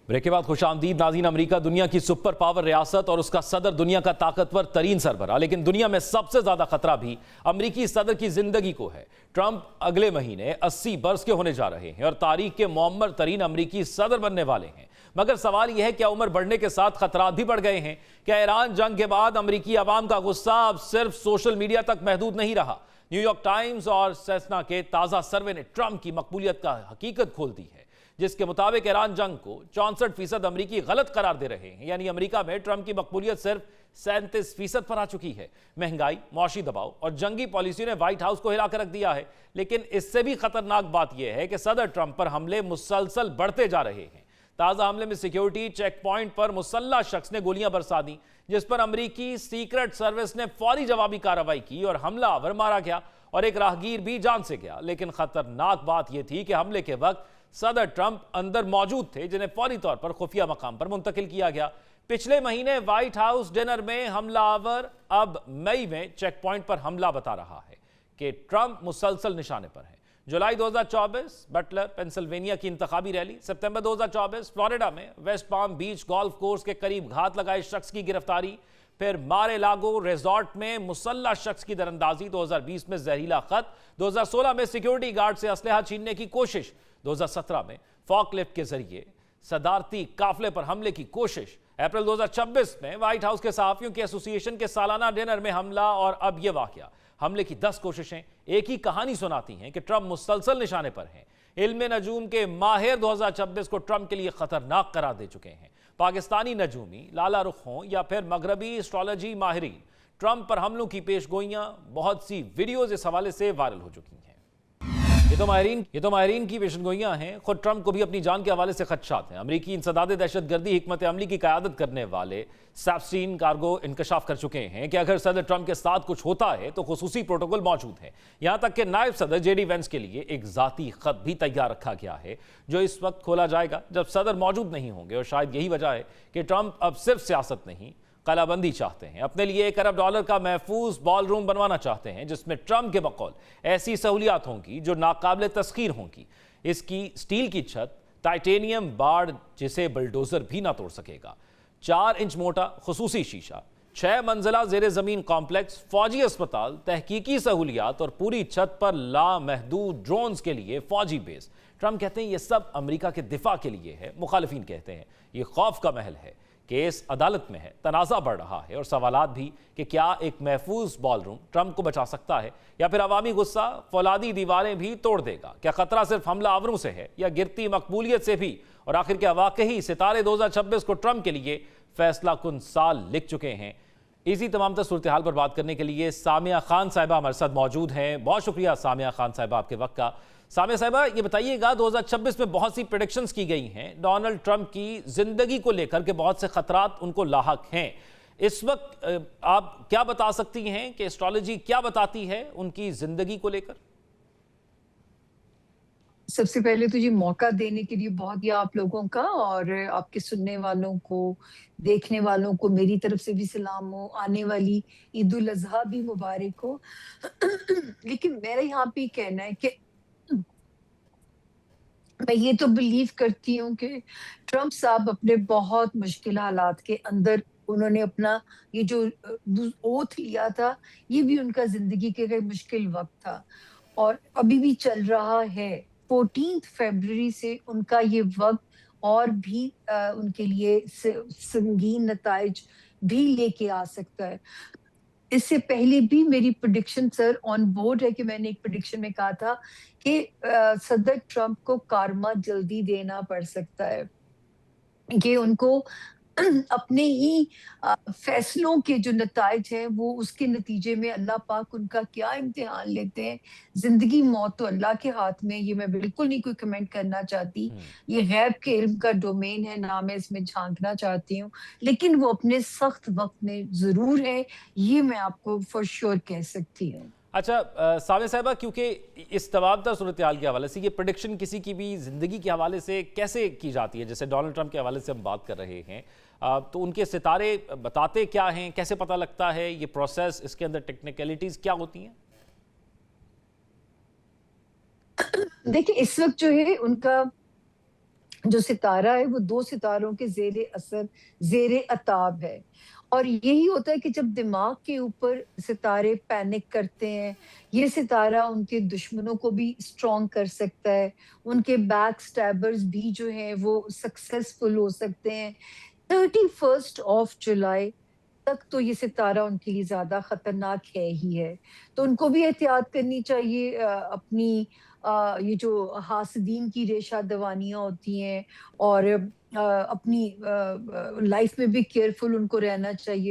Break के बाद खुशामदीद नाज़रीन। अमेरिका दुनिया की सुपर पावर रियासत और उसका सदर दुनिया का ताकतवर तरीन सरबराह, लेकिन दुनिया में सबसे ज्यादा खतरा भी अमेरिकी सदर की जिंदगी को है। ट्रंप अगले महीने 80 बरस के होने जा रहे हैं और तारीख के मुअम्मर तरीन अमेरिकी सदर बनने वाले हैं। मगर सवाल यह है, क्या उम्र बढ़ने के साथ खतरात भी बढ़ गए हैं? क्या ईरान जंग के बाद अमेरिकी अवाम का गुस्सा अब सिर्फ सोशल मीडिया तक महदूद नहीं रहा? न्यूयॉर्क टाइम्स और सेस्ना के ताजा सर्वे ने ट्रंप की मकबूलियत का हकीकत खोल दी है, जिसके मुताबिक ईरान जंग को 64% अमरीकी गलत करार दे रहे हैं। यानी अमेरिका में ट्रंप की मकबूलियत सिर्फ 37% पर आ चुकी है। महंगाई, मौशी दबाव और जंगी पॉलिसी ने व्हाइट हाउस को हिला कर रख दिया है। लेकिन इससे भी खतरनाक बात यह है कि सदर ट्रंप पर हमले मुसलसल बढ़ते जा रहे हैं। ताजा हमले में सिक्योरिटी चेक पॉइंट पर मुसल्लह शख्स ने गोलियां बरसा दी, जिस पर अमरीकी सीक्रेट सर्विस ने फौरी जवाबी कार्रवाई की और हमलावर मारा गया और एक राहगीर भी जान से गया। लेकिन खतरनाक बात यह थी कि हमले के वक्त सदर ट्रंप अंदर मौजूद थे, जिन्हें फौरी तौर पर खुफिया मकाम पर मुंतकिल किया गया। पिछले महीने व्हाइट हाउस डिनर में हमलावर अब मई में चेक पॉइंट पर हमला बता रहा है कि ट्रंप मुसलसल निशाने पर है। जुलाई 2024 बटलर पेंसिल्वेनिया की इंतखाबी रैली, सितंबर 2024 फ्लोरिडा में वेस्ट पाम बीच गोल्फ कोर्स के करीब घात लगाए शख्स की गिरफ्तारी, फिर मारे लागो रिजॉर्ट में मुसल्लह शख्स की दरअंदाजी, 2020 में जहरीला खत, 2016 में सिक्योरिटी गार्ड से असलहा छीनने की कोशिश, 2017 में फॉकलिफ्ट के जरिए सदारती काफले पर हमले की कोशिश, अप्रैल 2026 में व्हाइट हाउस के सहाफियों के एसोसिएशन के सालाना डिनर में हमला और अब यह वाकया। हमले की 10 कोशिशें एक ही कहानी सुनाती हैं कि ट्रंप मुसलसल निशाने पर हैं। इल्म नजूम के माहिर 2026 को ट्रंप के लिए खतरनाक करार दे चुके हैं। पाकिस्तानी नजूमी, लाला रुख हों या फिर मगरबी एस्ट्रोलॉजी माहिरीन, ट्रंप पर हमलों की पेशगोइयां, बहुत सी वीडियोज इस हवाले से वायरल हो चुकी हैं। ये तो माहिरीन की पेशगोइयां हैं। खुद ट्रंप को भी अपनी जान के हवाले से खदशात हैं। अमरीकी इंसदादे दहशतगर्दी हिकमत अमली की क़यादत करने वाले सैप्स्टीन कार्गो इंकशाफ कर चुके हैं कि अगर सदर ट्रंप के साथ कुछ होता है तो खुसूसी प्रोटोकॉल मौजूद है। यहां तक कि नायब सदर जेडी वेंस के लिए एक जाती खत भी तैयार रखा गया है, जो इस वक्त खोला जाएगा जब सदर मौजूद नहीं होंगे। और शायद यही वजह है कि ट्रंप अब सिर्फ सियासत नहीं, कलाबंदी चाहते हैं। अपने लिए $1 अरब का महफूज बॉल रूम बनवाना चाहते हैं, जिसमें ट्रंप के बकौल ऐसी सहूलियात होंगी जो नाकाबिले तस्खीर होंगी। इसकी स्टील की छत, टाइटेनियम बाड़ जिसे बुलडोजर भी ना तोड़ सकेगा, 4 इंच मोटा खुसूसी शीशा, 6 मंजिला जेर जमीन कॉम्प्लेक्स, फौजी अस्पताल, तहकीकी सहूलियात और पूरी छत पर लामहदूद ड्रोन्स के लिए फौजी बेस। ट्रंप कहते हैं ये सब अमेरिका के दिफा के लिए है। मुखालिफिन कहते हैं ये खौफ का महल है। केस अदालत में है, तनाज़ा बढ़ रहा है और सवालात भी कि क्या एक महफूज बॉल रूम ट्रंप को बचा सकता है या फिर अवामी गुस्सा फौलादी दीवारें भी तोड़ देगा? क्या खतरा सिर्फ हमला आवरों से है या गिरती मकबूलियत से भी? और आखिर क्या वाकई सितारे 2026 को ट्रंप के लिए फैसला कुन साल लिख चुके हैं? इसी तमाम तर सूरत हाल पर बात करने के लिए सामिया खान साहिबा हमारे साथ मौजूद हैं। बहुत शुक्रिया सामिया खान साहिबा आपके वक्त का। सामिया साहिबा, ये बताइएगा, 2026 में बहुत सी प्रेडिक्शंस की गई हैं डोनाल्ड ट्रंप की जिंदगी को लेकर के, बहुत से खतरात उनको लाहक हैं। इस वक्त आप क्या बता सकती हैं कि एस्ट्रोलॉजी क्या बताती है उनकी जिंदगी को लेकर? सबसे पहले तो ये मौका देने के लिए बहुत ही आप लोगों का और आपके सुनने वालों को, देखने वालों को मेरी तरफ से भी सलाम हो। आने वाली ईद उल अजहा भी मुबारक हो। लेकिन मेरा यहाँ पे कहना है कि मैं ये तो बिलीव करती हूँ कि ट्रंप साहब अपने बहुत मुश्किल हालात के अंदर उन्होंने अपना ये जो ओथ लिया था, ये भी उनका जिंदगी के एक मुश्किल वक्त था और अभी भी चल रहा है। 14 फरवरी से उनका ये वक्त और भी उनके लिए संगीन नताइज भी लेके आ सकता है। इससे पहले भी मेरी प्रेडिक्शन सर ऑन बोर्ड है कि मैंने एक प्रेडिक्शन में कहा था कि सदर ट्रंप को कारमा जल्दी देना पड़ सकता है, कि उनको अपने ही फैसलों के जो नताइज हैं वो उसके नतीजे में अल्लाह पाक उनका क्या इम्तिहान लेते हैं। जिंदगी मौत तो अल्लाह के हाथ में, ये मैं बिल्कुल नहीं कोई कमेंट करना चाहती, ये गैब के इल्म का डोमेन है, ना मैं इसमें झांकना चाहती हूँ। लेकिन वो अपने सख्त वक्त में जरूर है, ये मैं आपको फॉर श्योर कह सकती हूँ। अच्छा सामिया साहिबा, क्योंकि इस तमाम तर सूरत हाल के हवाले से ये प्रेडिक्शन किसी की भी ज़िंदगी के हवाले से कैसे की जाती है? जैसे डोनाल्ड ट्रंप के हवाले से हम बात कर रहे हैं, तो उनके सितारे बताते क्या हैं, कैसे पता लगता है ये प्रोसेस, इसके अंदर टेक्निकलिटीज़ क्या होती हैं? देखिए, इस वक्त जो है उनका जो सितारा है वो 2 सितारों के ज़ेरे असर, ज़ेरे अताब है। और यही होता है कि जब दिमाग के ऊपर सितारे पैनिक करते हैं, ये सितारा उनके दुश्मनों को भी स्ट्रॉन्ग कर सकता है, उनके बैक स्टैबर्स भी जो हैं वो सक्सेसफुल हो सकते हैं। 31st ऑफ जुलाई तक तो ये सितारा उनके लिए ज़्यादा खतरनाक है ही है। तो उनको भी एहतियात करनी चाहिए अपनी ये जो हासदीन की रेशा दवानियाँ होती हैं और अपनी लाइफ में भी केयरफुल उनको रहना चाहिए।